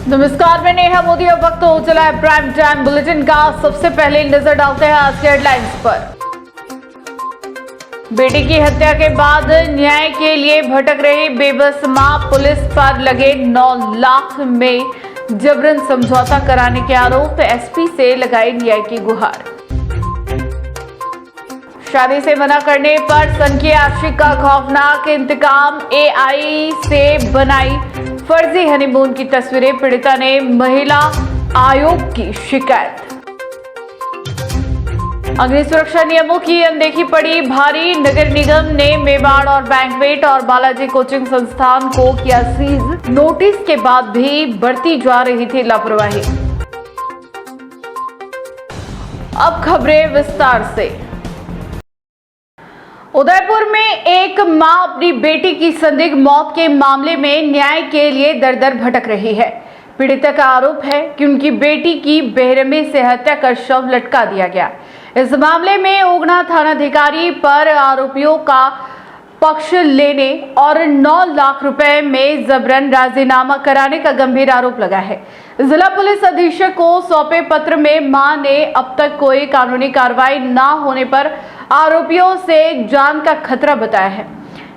नमस्कार, मैं नेहा मोदी। अब वक्त हो चला है प्राइम टाइम बुलेटिन का। सबसे पहले नजर डालते हैं आज के हेडलाइंस पर। बेटी की हत्या के बाद न्याय के लिए भटक रही बेबस मां, पुलिस पर लगे 9 लाख में जबरन समझौता कराने के आरोप, एसपी से लगाई न्याय की गुहार। शादी से मना करने पर सनकी आशिक का खौफनाक इंतकाम, एआई से बनाई फर्जी हनीमून की तस्वीरें, पीड़िता ने महिला आयोग की शिकायत। अग्नि सुरक्षा नियमों की अनदेखी पड़ी भारी, नगर निगम ने मेवाड़ और बैंकवेट और बालाजी कोचिंग संस्थान को किया सीज, नोटिस के बाद भी बढ़ती जा रही थी लापरवाही। अब खबरें विस्तार से। उदयपुर में एक मां अपनी बेटी की संदिग्ध मौत के मामले में न्याय के लिए दर-दर भटक रही है। पीड़िता का आरोप है कि उनकी बेटी की बेरहमी से हत्या कर शव लटका दिया गया। इस मामले में उगना थानाधिकारी पर आरोपियों का पक्ष लेने और 9 लाख रुपए में जबरन राजीनामा कराने का गंभीर आरोप लगा है। जिला पुलिस अधीक्षक को सौंपे पत्र में मां ने अब तक कोई कानूनी कार्रवाई न होने पर आरोपियों से जान का खतरा बताया है।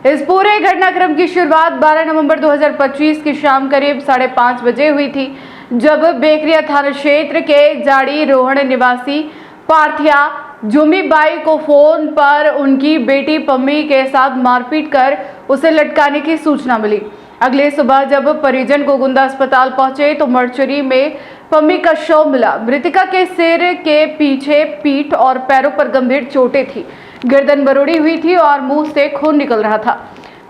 इस पूरे घटनाक्रम की शुरुआत 12 नवंबर 2025 की शाम करीब 5:30 बजे हुई थी, जब बेकरिया थाना क्षेत्र के जाड़ी रोहण निवासी पार्थिया जुमीबाई को फोन पर उनकी बेटी पम्मी के साथ मारपीट कर उसे लटकाने की सूचना मिली। अगले सुबह जब परिजन गोगुंदा अस्पताल पहुंचे तो मर्चरी में पम्मी का शव मिला। मृतका के सिर के पीछे, पीठ और पैरों पर गंभीर चोटें थी, गर्दन मरोड़ी हुई थी और मुंह से खून निकल रहा था।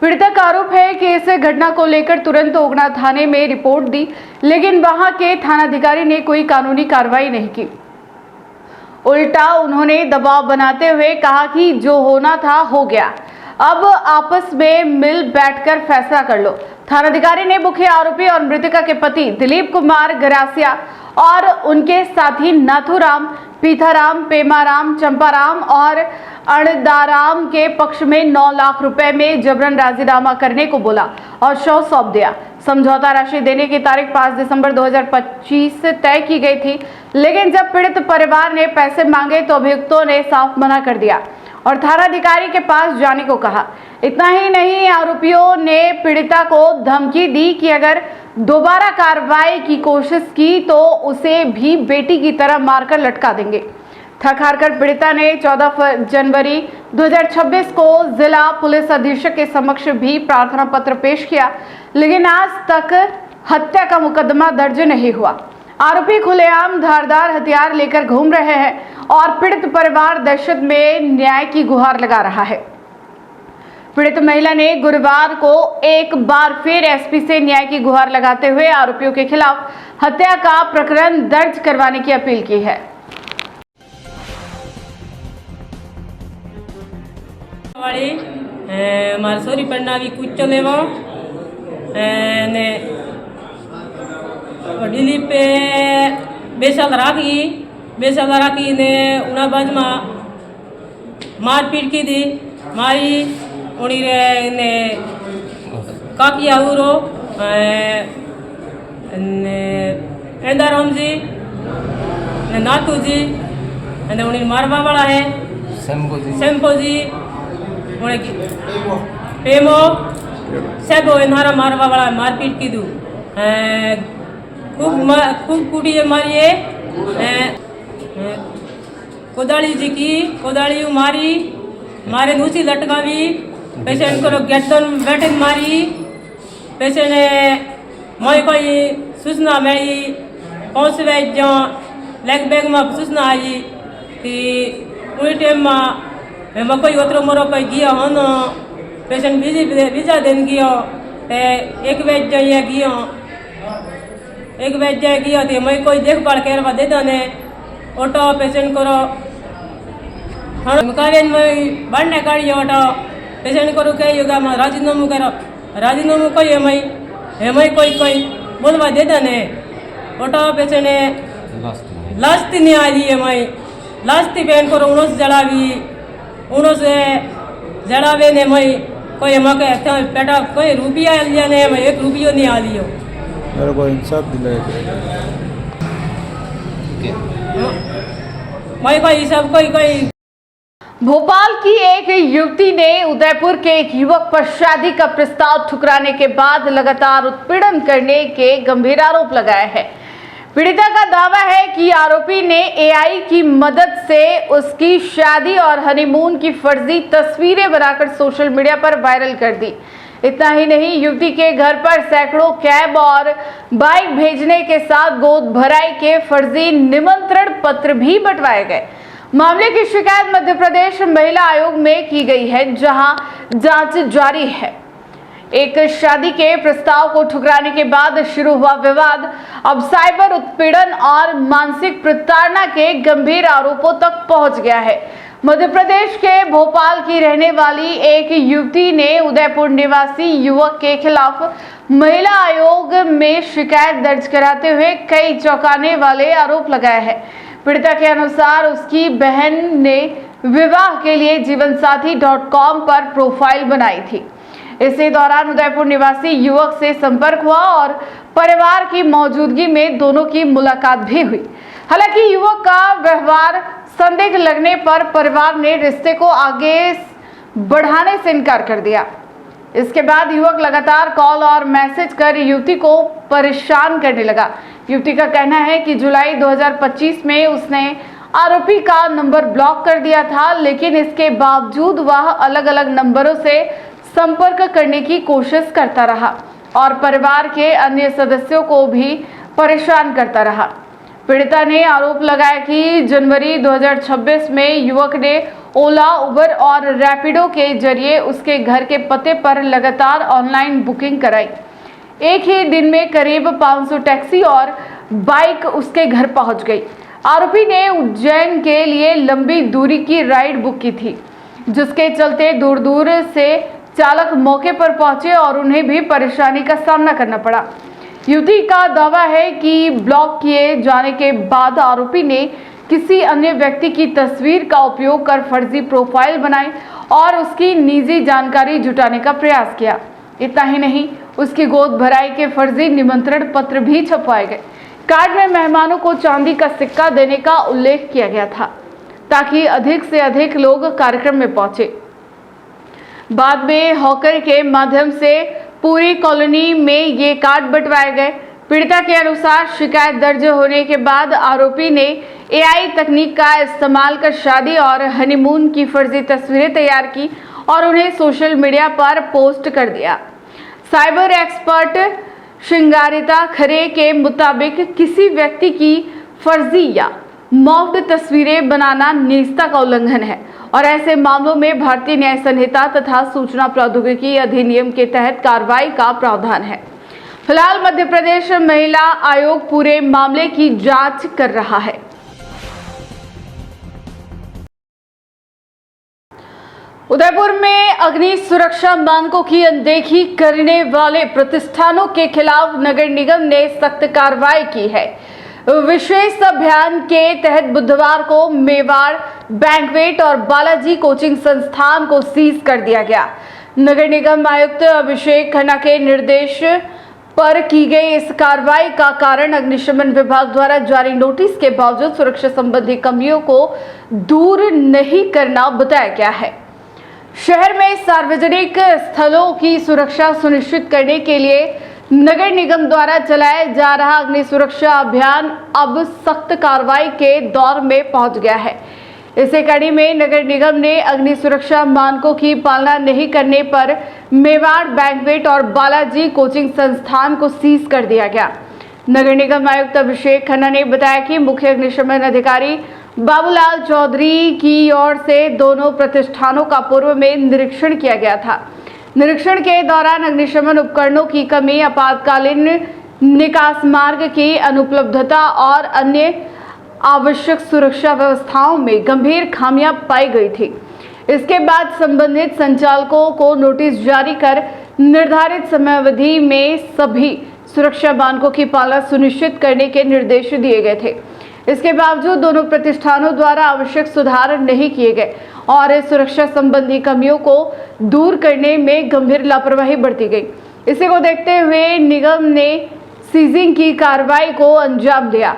पीड़िता का आरोप है कि इस घटना को लेकर तुरंत ओगना थाने में रिपोर्ट दी, लेकिन वहां के थानाधिकारी ने कोई कानूनी कार्रवाई नहीं की। उल्टा उन्होंने दबाव बनाते हुए कहा कि जो होना था हो गया, अब आपस में मिल बैठकर फैसला कर लो। थानाधिकारी ने मुख्य आरोपी और मृतका के पति दिलीप कुमार गरासिया और उनके साथी नाथूराम, पीथाराम, पेमाराम, चंपाराम और अणदाराम के पक्ष में 9 लाख रुपए में जबरन राजीनामा करने को बोला और शव सौंप दिया। समझौता राशि देने की तारीख 5 दिसंबर 2025 तय की गई थी, लेकिन जब पीड़ित परिवार ने पैसे मांगे तो अभियुक्तों ने साफ मना कर दिया और थानाधिकारी के पास जाने को कहा। इतना ही नहीं, आरोपियों ने पीड़िता को धमकी दी कि अगर दोबारा कार्रवाई की कोशिश की तो उसे भी बेटी की तरह मारकर लटका देंगे। थक हार कर पीड़िता ने 14 जनवरी 2026 को जिला पुलिस अधीक्षक के समक्ष भी प्रार्थना पत्र पेश किया, लेकिन आज तक हत्या का मुकदमा दर्ज नहीं हुआ। आरोपी खुलेआम धारदार हथियार लेकर घूम रहे हैं और पीड़ित परिवार दहशत में न्याय की गुहार लगा रहा है। पीड़ित महिला ने गुरुवार को एक बार फिर एसपी से न्याय की गुहार लगाते हुए आरोपियों के खिलाफ हत्या का प्रकरण दर्ज करवाने की अपील की है। मार सोरी पन्नावी कुछ लेवा ने दिलीप पे बेसाल राखी ने उना बाद में मारपीट की दी मारी उड़ी ने काकी आवरो एंदाराम जी ने नाथू जी ने उन्हें मारवा वाला है सेम्पो जी उन्हें पेमो सब इन्हारा मारवा वाला मारपीट की दू खूब कुटी मारी है। कोदाली जी की कोदाली मारी मारे दूसरी लटकावी, पेशेंट को गर्दन बैठे मारी, पेशेंट ने मैं कोई सूचना मिली 5 बजे लेग बैग में सूचना आई कि उस टाइम में मैं कोई उतरो मोरो कोई गया हो न पेशेंट बीजा दिन गया 1 बजे गया 1 बजे गया तो मैं कोई देखभाल करवा दे दे ऑटो पेशेंट करो मुकाबले में बढ़ने काढ़ी ऑटो पेशेंट करो कही होगा मैं राजीनामू करो राजीनामू कोई है कोई बोलवा दे दे ऑटो पेशेंट ने लास्ट नहीं आ रही है मैं लास्ट पेन करो उन्होंने जड़ावी उन्होंने जड़ावे ने मैं कोई मके पेटा कोई रुपया लिया ने मैं 1 रुपयो नहीं आ लियो मेरे को इंसाफ दिलाया जाए। मैं कोई सब कोई भोपाल की एक युवती ने उदयपुर के एक युवक पर शादी का प्रस्ताव ठुकराने के बाद लगातार उत्पीड़न करने के गंभीर आरोप लगाए हैं। पीड़िता का दावा है कि आरोपी ने एआई की मदद से उसकी शादी और हनीमून की फर्जी तस्वीरें बनाकर सोशल मीडिया पर वायरल कर दी। इतना ही नहीं, युवती के घर पर सैकड़ों कैब और बाइक भेजने के साथ गोद भराई के फर्जी निमंत्रण पत्र भी बंटवाए गए। मामले की शिकायत मध्य प्रदेश महिला आयोग में की गई है, जहां जांच जारी है। एक शादी के प्रस्ताव को ठुकराने के बाद शुरू हुआ विवाद अब साइबर उत्पीड़न और मानसिक प्रताड़ना के गंभीर आरोपों तक पहुंच गया है। मध्य प्रदेश के भोपाल की रहने वाली एक युवती ने उदयपुर निवासी युवक के खिलाफ महिला आयोग में शिकायत दर्ज कराते हुए कई चौंकाने वाले आरोप लगाए हैं। पीड़िता के अनुसार उसकी बहन ने विवाह के लिए जीवनसाथी.com पर प्रोफाइल बनाई थी। इसी दौरान उदयपुर निवासी युवक से संपर्क हुआ और परिवार की मौजूदगी में दोनों की मुलाकात भी हुई। हालांकि युवक का व्यवहार संदिग्ध लगने पर परिवार ने रिश्ते को आगे बढ़ाने से इनकार कर दिया। इसके बाद युवक लगातार कॉल और मैसेज कर युवती को परेशान करने लगा। युवती का कहना है कि जुलाई 2025 में उसने आरोपी का नंबर ब्लॉक कर दिया था, लेकिन इसके बावजूद वह अलग अलग नंबरों से संपर्क करने की कोशिश करता रहा और परिवार के अन्य सदस्यों को भी परेशान करता रहा। पीड़िता ने आरोप लगाया कि जनवरी 2026 में युवक ने ओला, उबर और रैपिडो के जरिए उसके घर के पते पर लगातार ऑनलाइन बुकिंग कराई। एक ही दिन में करीब 500 टैक्सी और बाइक उसके घर पहुंच गई। आरोपी ने उज्जैन के लिए लंबी दूरी की राइड बुक की थी, जिसके चलते दूर दूर से चालक मौके पर पहुंचे और उन्हें भी परेशानी का सामना करना पड़ा। युवती का दावा है कि ब्लॉक किए जाने के बाद आरोपी ने किसी अन्य व्यक्ति की तस्वीर का उपयोग कर फर्जी प्रोफाइल बनाई और उसकी निजी जानकारी जुटाने का प्रयास किया। इतना ही नहीं, उसकी गोद भराई के फर्जी निमंत्रण पत्र भी छपवाए गए। कार्ड में मेहमानों को चांदी का सिक्का देने का उल्लेख किया गया था, ताकि अधिक से अधिक लोग कार्यक्रम में पहुंचे। बाद में हॉकर के माध्यम से पूरी कॉलोनी में ये कार्ड बंटवाए गए। पीड़िता के अनुसार शिकायत दर्ज होने के बाद आरोपी ने एआई तकनीक का इस्तेमाल कर शादी और हनीमून की फर्जी तस्वीरें तैयार की और उन्हें सोशल मीडिया पर पोस्ट कर दिया। साइबर एक्सपर्ट श्रृंगारिता खरे के मुताबिक किसी व्यक्ति की फर्जी या मॉक्ड तस्वीरें बनाना निजता का उल्लंघन है और ऐसे मामलों में भारतीय न्याय संहिता तथा सूचना प्रौद्योगिकी अधिनियम के तहत कार्रवाई का प्रावधान है। फिलहाल मध्य प्रदेश महिला आयोग पूरे मामले की जांच कर रहा है। उदयपुर में अग्नि सुरक्षा मानकों की अनदेखी करने वाले प्रतिष्ठानों के खिलाफ नगर निगम ने सख्त कार्रवाई की है। विशेष अभियान के तहत बुधवार को मेवाड़ बैंक्वेट और बालाजी कोचिंग संस्थान को सीज कर दिया गया। नगर निगम आयुक्त अभिषेक खन्ना के निर्देश पर की गई इस कार्रवाई का कारण अग्निशमन विभाग द्वारा जारी नोटिस के बावजूद सुरक्षा संबंधी कमियों को दूर नहीं करना बताया गया है। शहर में सार्वजनिक स्थलों की सुरक्षा सुनिश्चित करने के लिए नगर निगम द्वारा चलाया जा रहा अग्नि सुरक्षा अभियान अब सख्त कार्रवाई के दौर में पहुंच गया है। इसी कड़ी में नगर निगम ने अग्नि सुरक्षा मानकों की पालना नहीं करने पर मेवाड़ बैंक्वेट और बालाजी कोचिंग संस्थान को सीज कर दिया गया। नगर निगम आयुक्त अभिषेक खन्ना ने बताया कि मुख्य अग्निशमन अधिकारी बाबूलाल चौधरी की ओर से दोनों प्रतिष्ठानों का पूर्व में निरीक्षण किया गया था। निरीक्षण के दौरान अग्निशमन उपकरणों की कमी, आपातकालीन निकास मार्ग की अनुपलब्धता और अन्य आवश्यक सुरक्षा व्यवस्थाओं में गंभीर खामियां पाई गई थी। इसके बाद संबंधित संचालकों को नोटिस जारी कर निर्धारित समयावधि में सभी सुरक्षा मानकों की पालना सुनिश्चित करने के निर्देश दिए गए थे। इसके बावजूद दोनों प्रतिष्ठानों द्वारा आवश्यक सुधार नहीं किए गए और सुरक्षा संबंधी कमियों को दूर करने में गंभीर लापरवाही बरती गई। इसी को देखते हुए निगम ने सीजिंग की कार्रवाई को अंजाम दिया।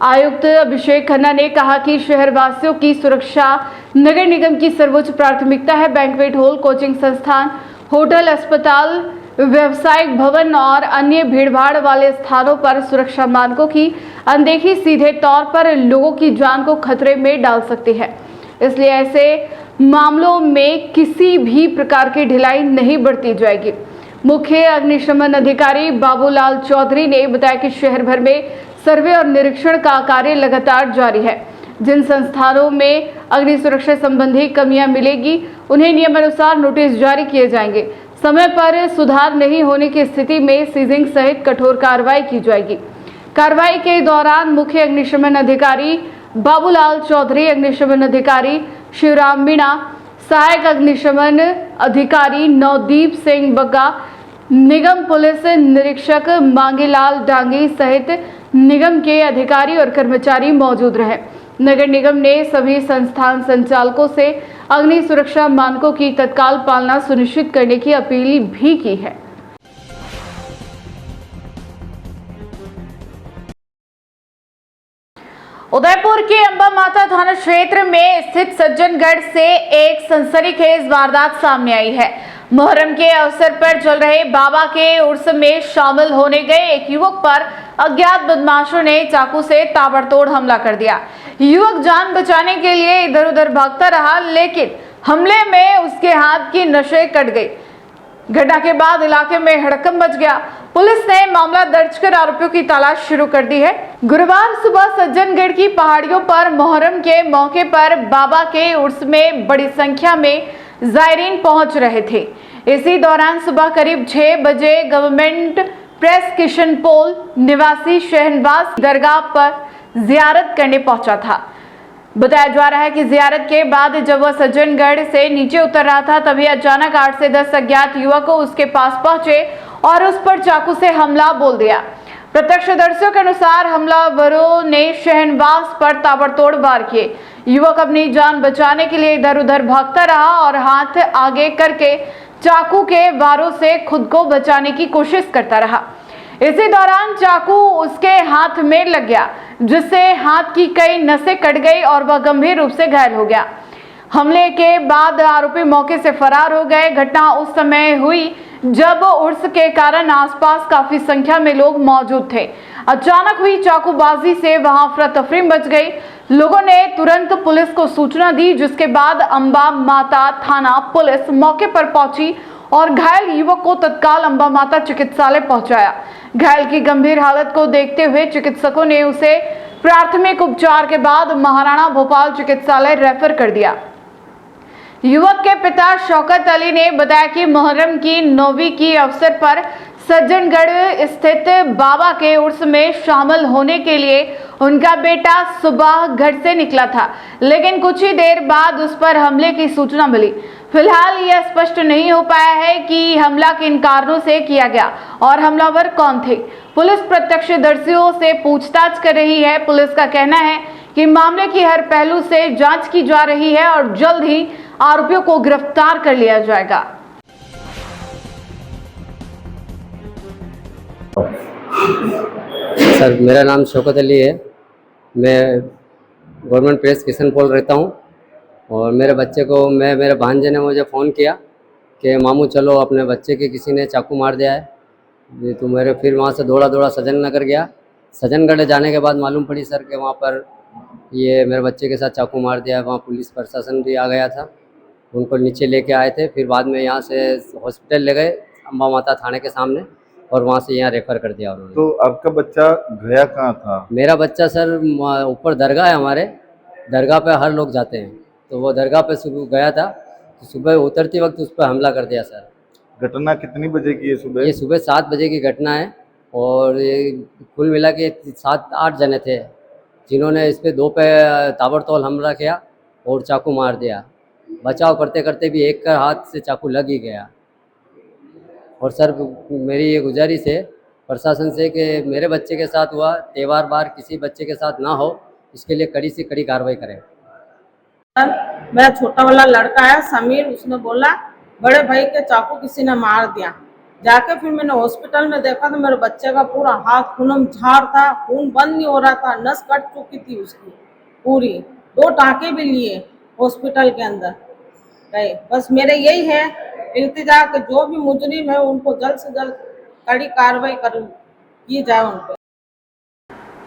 आयुक्त अभिषेक खन्ना ने कहा कि शहरवासियों की सुरक्षा नगर निगम की सर्वोच्च प्राथमिकता है। बैंक्वेट हॉल, कोचिंग संस्थान, होटल, अस्पताल, व्यावसायिक भवन और अन्य भीड़भाड़ वाले स्थानों पर सुरक्षा मानकों की अनदेखी सीधे तौर पर लोगों की जान को खतरे में डाल सकती है। इसलिए ऐसे मामलों में किसी भी प्रकार की ढिलाई नहीं बरती जाएगी। मुख्य अग्निशमन अधिकारी बाबूलाल चौधरी ने बताया कि शहर भर में सर्वे और निरीक्षण का कार्य लगातार जारी है। जिन संस्थानों में अग्नि सुरक्षा संबंधी कमियां मिलेगी उन्हें नियमानुसार नोटिस जारी किए जाएंगे। समय पर सुधार नहीं होने की स्थिति में सीजिंग सहित कठोर कार्रवाई की जाएगी। कार्रवाई के दौरान मुख्य अग्निशमन अधिकारी बाबूलाल चौधरी, अग्निशमन अधिकारी शिवराम मीणा, सहायक अग्निशमन अधिकारी नवदीप सिंह बग्गा, निगम पुलिस निरीक्षक मांगीलाल डांगी सहित निगम के अधिकारी और कर्मचारी मौजूद रहे। नगर निगम ने सभी संस्थान संचालकों से अग्नि सुरक्षा मानकों की तत्काल पालना सुनिश्चित करने की अपील भी की है। उदयपुर के अंबा माता थाना क्षेत्र में स्थित सज्जनगढ़ से एक सनसनीखेज वारदात सामने आई है। मुहर्रम के अवसर पर चल रहे बाबा के उर्स में शामिल होने गए एक युवक पर अज्ञात बदमाशों ने चाकू से ताबड़तोड़ हमला कर दिया। युवक जान बचाने के लिए इधर उधर भागता रहा, लेकिन हमले में उसके हाथ की नसें कट गई। घटना के बाद इलाके में हड़कंप मच गया। पुलिस ने मामला दर्ज कर आरोपियों की तलाश शुरू कर दी है। गुरुवार सुबह सज्जनगढ़ की पहाड़ियों पर मुहर्रम के मौके पर बाबा के उर्स में बड़ी संख्या में जायरीन पहुंच रहे थे। इसी दौरान सुबह करीब 6 बजे गवर्नमेंट प्रेस किशन पोल निवासी शहनवाज दरगाह पर जियारत करने पहुंचा था। बताया जा रहा है कि जियारत के बाद जब वह सज्जनगढ़ से नीचे उतर रहा था, तभी अचानक 8 से 10 अज्ञात युवक उसके पास पहुंचे और उस पर चाकू से हमला बोल दिया। प्रत्यक्षदर्शियों के अनुसार हमलावरों ने शहनवाज पर ताबड़तोड़ वार किए। युवक अपनी जान बचाने के लिए इधर उधर भागता रहा और हाथ आगे करके चाकू के वारों से खुद को बचाने की कोशिश करता रहा। इसी दौरान चाकू उसके हाथ में लग गया, जिससे हाथ की कई नसें कट गई और वह गंभीर रूप से घायल हो गया। हमले के बाद आरोपी मौके से फरार हो गए। घटना उस समय हुई जब उर्स के कारण आसपास काफी संख्या में लोग मौजूद थे। अचानक हुई चाकूबाजी से वहां अफरा तफरी मच गई। लोगों ने तुरंत पुलिस को सूचना दी, जिसके बाद अंबा माता थाना पुलिस मौके पर पहुंची और घायल युवक को तत्काल अंबा माता चिकित्सालय पहुंचाया। घायल की गंभीर हालत को देखते हुए चिकित्सकों ने उसे प्राथमिक उपचार के बाद महाराणा भोपाल चिकित्सालय रेफर कर दिया। युवक के पिता शौकत अली ने बताया कि मुहर्रम की 9वीं की अवसर पर सज्जनगढ़ स्थित बाबा के उर्स में शामिल होने के लिए उनका बेटा सुबह घर से निकला था, लेकिन कुछ ही देर बाद उस पर हमले की सूचना मिली। फिलहाल यह स्पष्ट नहीं हो पाया है कि हमला किन कारणों से किया गया और हमलावर कौन थे। पुलिस प्रत्यक्षदर्शियों से पूछताछ कर रही है। पुलिस का कहना है कि मामले की हर पहलू से जांच की जा रही है और जल्द ही आरोपियों को गिरफ्तार कर लिया जाएगा। सर, मेरा नाम शौकत अली है। मैं गवर्नमेंट प्रेस किशन पोल रहता हूँ और मेरे बच्चे को मेरे भांजे ने मुझे फ़ोन किया कि मामू चलो, अपने बच्चे के किसी ने चाकू मार दिया है। तो मेरे फिर वहाँ से दौड़ा सज्जननगर गया। सज्जनगढ़ जाने के बाद मालूम पड़ी सर कि वहाँ पर ये मेरे बच्चे के साथ चाकू मार दिया है। वहाँ पुलिस प्रशासन भी आ गया था, उनको नीचे लेके आए थे। फिर बाद में यहाँ से हॉस्पिटल ले गए अंबा माता थाने के सामने और वहाँ से यहाँ रेफ़र कर दिया उन्होंने। तो आपका बच्चा गया कहाँ था? मेरा बच्चा सर ऊपर दरगाह है, हमारे दरगाह पे हर लोग जाते हैं, तो वो दरगाह पे सुबह गया था। तो सुबह उतरते वक्त उस पर हमला कर दिया सर। घटना कितनी बजे की है सुबह? ये सुबह 7 बजे की घटना है और ये कुल मिला के 7-8 जने थे जिन्होंने इस पर 2 पे ताबड़तोड़ हमला किया और चाकू मार दिया। बचाव करते करते भी एक का हाथ से चाकू लग ही गया। और सर, मेरी ये गुजारिश है प्रशासन से कि मेरे बच्चे के साथ हुआ त्यौहार बार किसी बच्चे के साथ ना हो, इसके लिए कड़ी से कड़ी कार्रवाई करें। मेरा छोटा वाला लड़का है समीर, उसने बोला बड़े भाई के चाकू किसी ने मार दिया। जाके फिर मैंने हॉस्पिटल में देखा तो मेरे बच्चे का पूरा हाथ खूनम झाड़ था, खून बंद नहीं हो रहा था, नस कट चुकी थी उसकी पूरी, 2 टाँके भी लिए हॉस्पिटल के अंदर गए। बस मेरे यही है इल्तिजा कि जो भी मुजरिम है उनको जल्द से जल्द कड़ी कार्रवाई की जाए उन पर।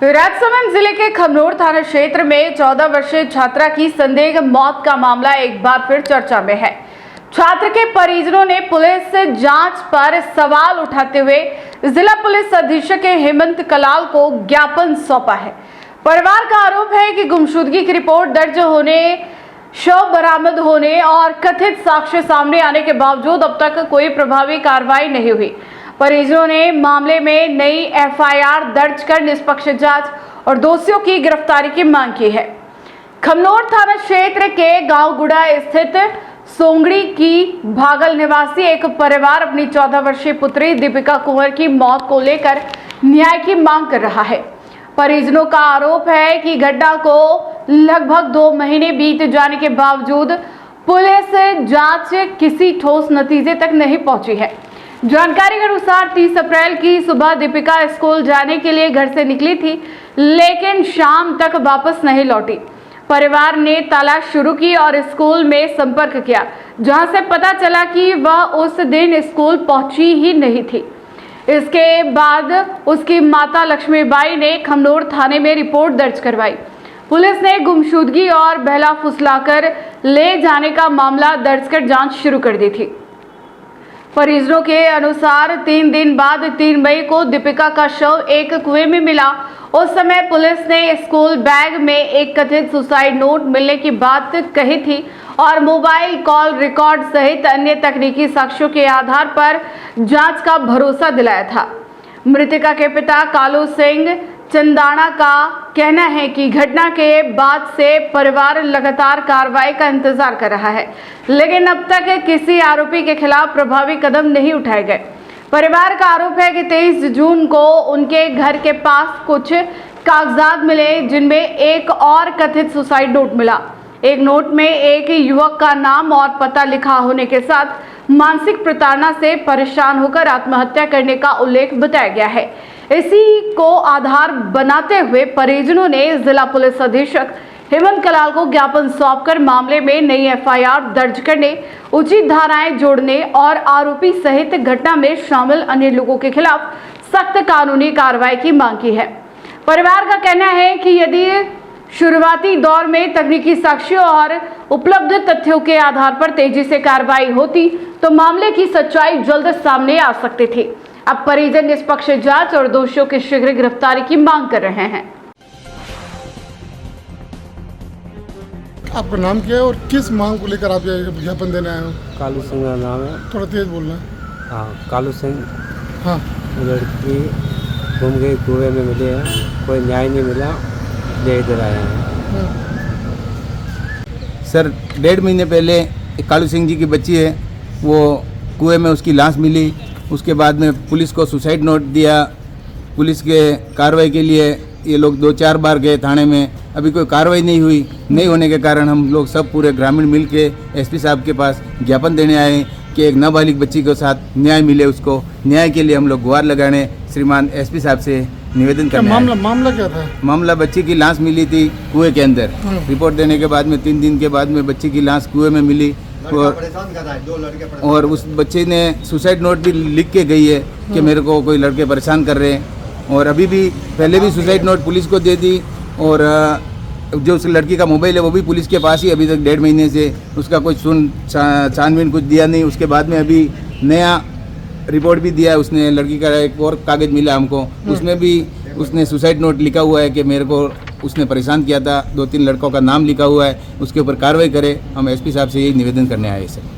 राजसमंद जिले के खमनोर थाना क्षेत्र में 14 वर्षीय छात्रा की संदिग्ध मौत का मामला एक बार फिर चर्चा में है। छात्र के परिजनों ने पुलिस से जांच पर सवाल उठाते हुए जिला पुलिस अधीक्षक हेमंत कलाल को ज्ञापन सौंपा है। परिवार का आरोप है कि गुमशुदगी की रिपोर्ट दर्ज होने, शव बरामद होने और कथित साक्ष्य सामने आने के बावजूद अब तक कोई प्रभावी कार्रवाई नहीं हुई। परिजनों ने मामले में नई एफआईआर दर्ज कर निष्पक्ष जांच और दोषियों की गिरफ्तारी की मांग की है। खमनोर थाना क्षेत्र के गांव गुड़ा स्थित सोंगड़ी की भागल निवासी एक परिवार अपनी 14 वर्षीय पुत्री दीपिका कुंवर की मौत को लेकर न्याय की मांग कर रहा है। परिजनों का आरोप है कि घटना को लगभग 2 महीने बीत जाने के बावजूद पुलिस जांच किसी ठोस नतीजे तक नहीं पहुंची है। जानकारी के अनुसार 30 अप्रैल की सुबह दीपिका स्कूल जाने के लिए घर से निकली थी, लेकिन शाम तक वापस नहीं लौटी। परिवार ने तलाश शुरू की और स्कूल में संपर्क किया, जहां से पता चला कि वह उस दिन स्कूल पहुंची ही नहीं थी। इसके बाद उसकी माता लक्ष्मीबाई ने खमनोर थाने में रिपोर्ट दर्ज करवाई। पुलिस ने गुमशुदगी और बहला फुसलाकर ले जाने का मामला दर्ज कर जांच शुरू कर दी थी। परिजनों के अनुसार 3 दिन बाद 3 मई को दीपिका का शव एक कुएं में मिला। उस समय पुलिस ने स्कूल बैग में एक कथित सुसाइड नोट मिलने की बात कही थी और मोबाइल कॉल रिकॉर्ड सहित अन्य तकनीकी साक्ष्यों के आधार पर जांच का भरोसा दिलाया था। मृतका के पिता कालू सिंह चंदाना का कहना है कि घटना के बाद से परिवार लगातार कार्रवाई का इंतजार कर रहा है, लेकिन अब तक किसी आरोपी के खिलाफ प्रभावी कदम नहीं उठाए गए। परिवार का आरोप है कि 23 जून को उनके घर के पास कुछ कागजात मिले, जिनमें एक और कथित सुसाइड नोट मिला। एक नोट में एक युवक का नाम और पता लिखा होने के साथ मानसिक प्रताड़ना से परेशान होकर आत्महत्या करने का उल्लेख बताया गया है। इसी को आधार बनाते हुए परिजनों ने जिला पुलिस अधीक्षक हेमंत कलाल को ज्ञापन सौंपकर मामले में नई एफआईआर दर्ज करने, उचित धाराएं जोड़ने और आरोपी सहित घटना में शामिल अन्य लोगों के खिलाफ सख्त कानूनी कार्रवाई की मांग की है। परिवार का कहना है कि यदि शुरुआती दौर में तकनीकी साक्ष्यों और उपलब्ध तथ्यों के आधार पर तेजी से कार्रवाई होती तो मामले की सच्चाई जल्द सामने आ सकती थी। अब परिजन निष्पक्ष जांच और दोषियों की शीघ्र गिरफ्तारी की मांग कर रहे हैं। आपका नाम क्या है और किस मांग को लेकर आप ये ज्ञापन देने आए हो? कालू सिंह का नाम है। थोड़ा तेज बोलना। हाँ, कालू सिंह। हाँ, लड़की घूम गई, कुएं में मिली है, कोई न्याय नहीं मिला, ले इधर आए हैं। सर 1.5 महीने पहले एक कालू सिंह जी की बच्ची है, वो कुएं में उसकी लाश मिली। उसके बाद में पुलिस को सुसाइड नोट दिया। पुलिस के कार्रवाई के लिए ये लोग 2-4 बार गए थाने में, अभी कोई कार्रवाई नहीं हुई। नहीं होने के कारण हम लोग सब पूरे ग्रामीण मिल के एसपी साहब के पास ज्ञापन देने आए कि एक नाबालिग बच्ची के साथ न्याय मिले। उसको न्याय के लिए हम लोग गुहार लगाने श्रीमान एसपी साहब से निवेदन करने आए। मामला क्या था? मामला बच्ची की लाश मिली थी कुएं के अंदर। रिपोर्ट देने के बाद में 3 दिन के बाद में बच्ची की लाश कुएं में मिली और उस बच्चे ने सुसाइड नोट भी लिख के गई है कि मेरे को कोई लड़के परेशान कर रहे हैं। और अभी भी पहले भी सुसाइड नोट पुलिस को दे दी और जो उस लड़की का मोबाइल है वो भी पुलिस के पास ही अभी तक 1.5 महीने से उसका कोई छानबीन कुछ दिया नहीं। उसके बाद में अभी नया रिपोर्ट भी दिया है उसने। लड़की का एक और कागज़ मिला हमको, उसमें भी उसने सुसाइड नोट लिखा हुआ है कि मेरे को उसने परेशान किया था। 2-3 लड़कों का नाम लिखा हुआ है, उसके ऊपर कार्रवाई करे। हम एसपी साहब से यही निवेदन करने आए सर।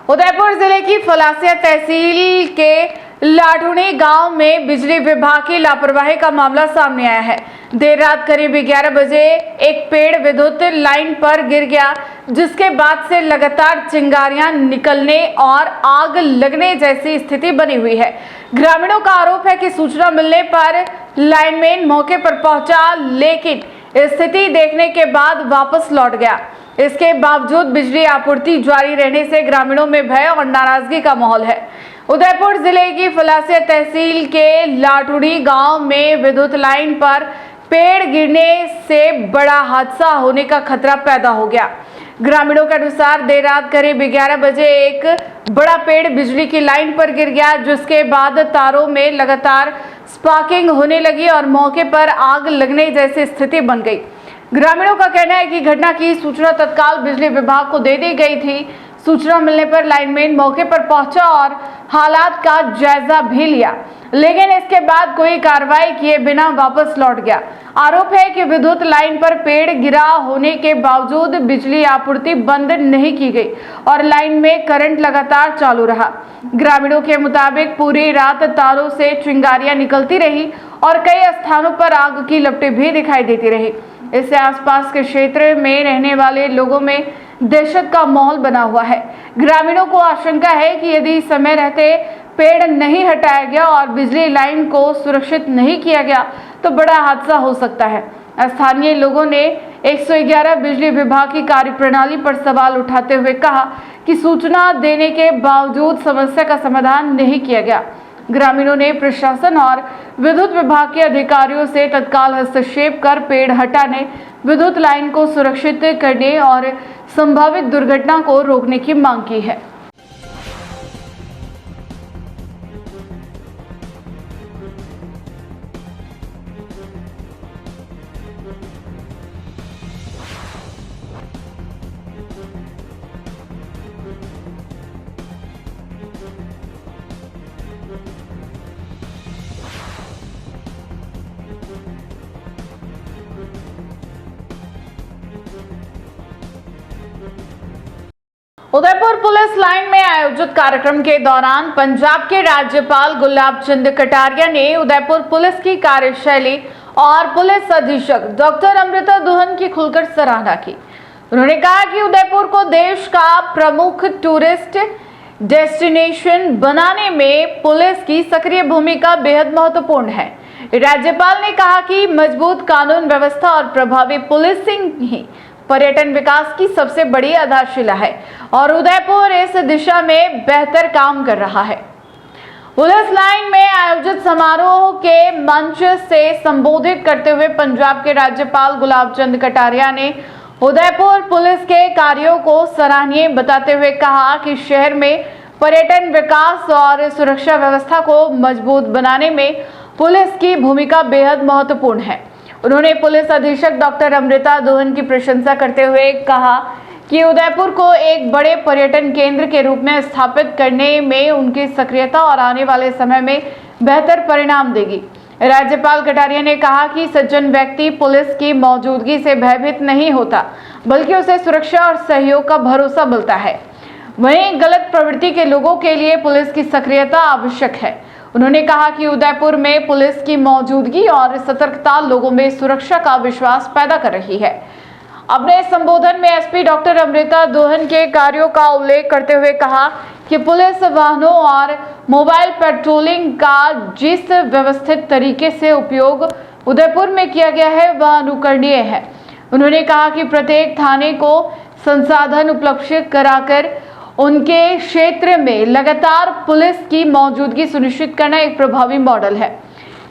उदयपुर जिले की फलासिया तहसील के लाडुनी गांव में बिजली विभाग की लापरवाही का मामला सामने आया है। देर रात करीब 11 बजे एक पेड़ विद्युत लाइन पर गिर गया, जिसके बाद से लगातार चिंगारियां निकलने और आग लगने जैसी स्थिति बनी हुई है। ग्रामीणों का आरोप है कि सूचना मिलने पर लाइनमैन मौके पर पहुंचा, लेकिन स्थिति देखने के बाद वापस लौट गया। इसके बावजूद बिजली आपूर्ति जारी रहने से ग्रामीणों में भय और नाराजगी का माहौल है। उदयपुर जिले की फलासिया तहसील के लाटुड़ी गांव में विद्युत लाइन पर पेड़ गिरने से बड़ा हादसा होने का खतरा पैदा हो गया। ग्रामीणों के अनुसार देर रात करीब 11 बजे एक बड़ा पेड़ बिजली की लाइन पर गिर गया, जिसके बाद तारों में लगातार स्पार्किंग होने लगी और मौके पर आग लगने जैसी स्थिति बन गई। ग्रामीणों का कहना है कि घटना की सूचना तत्काल बिजली विभाग को दे दी गई थी। सूचना मिलने पर लाइनमैन मौके पर पहुंचा और हालात का जायजा भी लिया, लेकिन इसके बाद कोई कार्रवाई किए बिना वापस लौट गया। आरोप है कि विद्युत लाइन पर पेड़ गिरा होने के बावजूद बिजली आपूर्ति बंद नहीं की गई और लाइन में करंट लगातार चालू रहा। ग्रामीणों के मुताबिक पूरी रात तारों से चिंगारियां निकलती रही और कई स्थानों पर आग की लपटें भी दिखाई देती रही। इससे आसपास के क्षेत्र में रहने वाले लोगों में दहशत का माहौल बना हुआ है। ग्रामीणों को आशंका है कि यदि समय रहते पेड़ नहीं हटाया गया और बिजली लाइन को सुरक्षित नहीं किया गया तो बड़ा हादसा हो सकता है। स्थानीय लोगों ने 111 बिजली विभाग की कार्यप्रणाली पर सवाल उठाते हुए कहा कि सूचना देने के बावजूद समस्या का समाधान नहीं किया गया। ग्रामीणों ने प्रशासन और विद्युत विभाग के अधिकारियों से तत्काल हस्तक्षेप कर पेड़ हटाने, विद्युत लाइन को सुरक्षित करने और संभावित दुर्घटना को रोकने की मांग की है। उदयपुर पुलिस लाइन में आयोजित कार्यक्रम के दौरान पंजाब के राज्यपाल गुलाब चंद कटारिया ने उदयपुर पुलिस की कार्यशैली और पुलिस अधीक्षक डॉक्टर अमृता दुहन की खुलकर सराहना की। उन्होंने कहा कि उदयपुर को देश का प्रमुख टूरिस्ट डेस्टिनेशन बनाने में पुलिस की सक्रिय भूमिका बेहद महत्वपूर्ण है। राज्यपाल ने कहा कि मजबूत कानून व्यवस्था और प्रभावी पुलिसिंग ही पर्यटन विकास की सबसे बड़ी आधारशिला है और उदयपुर इस दिशा में बेहतर काम कर रहा है। पुलिस लाइन में आयोजित समारोह के मंच से संबोधित करते हुए पंजाब के राज्यपाल गुलाब चंद कटारिया ने उदयपुर पुलिस के कार्यों को सराहनीय बताते हुए कहा कि शहर में पर्यटन विकास और सुरक्षा व्यवस्था को मजबूत बनाने में पुलिस की भूमिका बेहद महत्वपूर्ण है। उन्होंने पुलिस अधीक्षक डॉक्टर अमृता दुहन की प्रशंसा करते हुए कहा कि उदयपुर को एक बड़े पर्यटन केंद्र के रूप में स्थापित करने में उनकी सक्रियता और आने वाले समय में बेहतर परिणाम देगी। राज्यपाल कटारिया ने कहा कि सज्जन व्यक्ति पुलिस की मौजूदगी से भयभीत नहीं होता, बल्कि उसे सुरक्षा और सहयोग का भरोसा मिलता है। वहीं गलत प्रवृत्ति के लोगों के लिए पुलिस की सक्रियता आवश्यक है। उन्होंने कहा कि उदयपुर में पुलिस की मौजूदगी और सतर्कता लोगों में सुरक्षा का विश्वास पैदा कर रही है। अपने संबोधन में एसपी डॉक्टर अमृता दुहन के कार्यों का उल्लेख करते हुए कहा कि पुलिस वाहनों और मोबाइल पेट्रोलिंग का जिस व्यवस्थित तरीके से उपयोग उदयपुर में किया गया है वह अनुकरणीय है। उन्होंने कहा कि प्रत्येक थाने को संसाधन उपलब्ध कराकर उनके क्षेत्र में लगातार पुलिस की मौजूदगी सुनिश्चित करना एक प्रभावी मॉडल है।